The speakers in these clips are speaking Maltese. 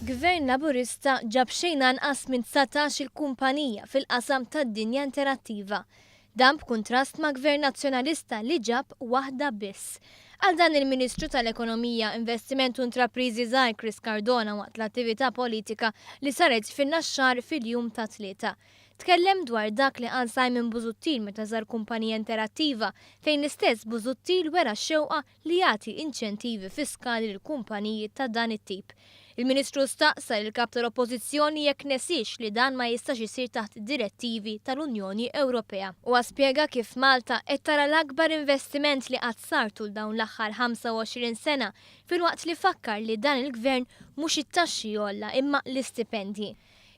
Gvern Laburista ġab xejn anqas minn 19 il-kumpanija fil-qasam tad-dinja interattiva. Dan b'kuntrast ma' Gvern Nazzjonalista li ġab waħda biss. Għal dan il-Ministru tal-Ekonomija, Investiment u Intrapriżi żgħar Chris Cardona waqt l-attività politika li saret fin-Naxxar fil-jum ta' Tlieta. Tkellem dwar dak li qal Simon Busuttil meta żar kumpanija interattiva fejn l-istess Busuttil wera xewqa li jagħti inċentivi fiskali lil kumpaniji ta' dan it-tip. Il-Ministru staqsa il-kap tal-Oppożizzjoni jekk nesix li dan ma jistax isir taħt direttivi tal-Unjoni Ewropea. U spjega kif Malta qed tara l-akbar investiment li qatt sar tul dawn l-aħħar 25 sena filwaqt li fakkar li dan il-Gvern mhux it-taxxi jolla imma l-istipendji.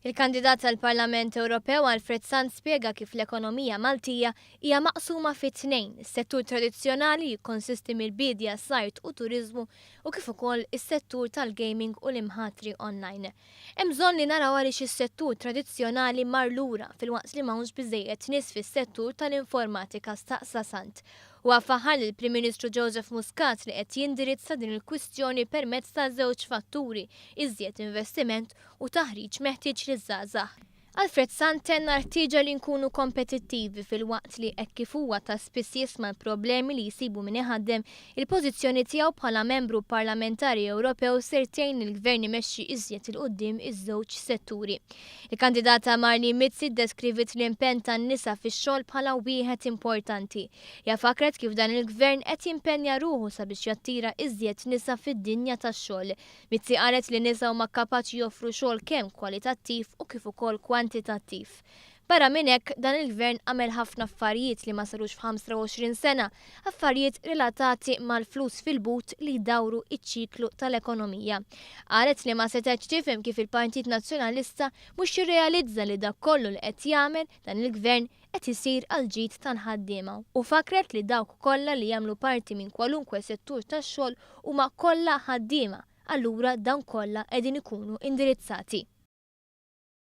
Il-kandidat tal-Parlament Ewropew Alfred Sanz spjega kif l-ekonomija Maltija hija maqsuma fi tnejn, is-settur tradizzjonali jikkonsisti mill-bidja, sajt u turiżmu u kif ukoll is-settur tal-gaming u l-imħatri online. Hemm bżonn li naraw għaliex is-settur tradizzjonali mar lura filwaqt li m'hawnx biżejjed nies fis-settur tal-informatika staqsa Sant. U għafaħal il-Prim Ministru Joseph Muscat li qed jindirizza din il-kwistjoni permezz ta' żewġ fatturi, iżjed investiment u taħriġ meħtieġ liż-żgħażagħ. Alfred Sanz tenna ħtieġa li nkunu kompetittivi fil-waqt li hekk kif huwa ta' spiss jisma' l-problemi li jsibu min ħaddem il-pożizzjoni tiegħu bħala membru parlamentari Ewropew sertejn il-Gvern imexxi iżjed il qudiem iż-żewġ setturi. Il-kandidata Marni Mizzi deskrivit l-impenn tan-nisa fix-xogħol bħala wieħed importanti. Ja fakret kif dan il-Gvern qed jimpenja ruħu sabiex jattira iżjed nisa fid-dinja tax-xogħol. Mizzi qalet li nisa huma kapaċi joffru xogħol kemm kwalitattiv u kif ukoll kwantitattiv. Barra minn hekk dan il-Gvern għamel ħafna affarijiet li ma sarux f'25 sena, affarijiet relatati mal-flus fil-but li jdawru iċ-ċiklu tal-ekonomija. Qalet li ma setgħetx tifhem kif il-Partit Nazzjonalista mhux jirrealizza li dak kollu li qed jagħmel dan il-Gvern qed isir għal ġid tal-ħaddiema u fakret li dawk kollha li jagħmlu parti minn kwalunkwe settur tax-xogħol huma kollha ħaddiema, allura dawn kollha qegħdin ikunu indirizzati.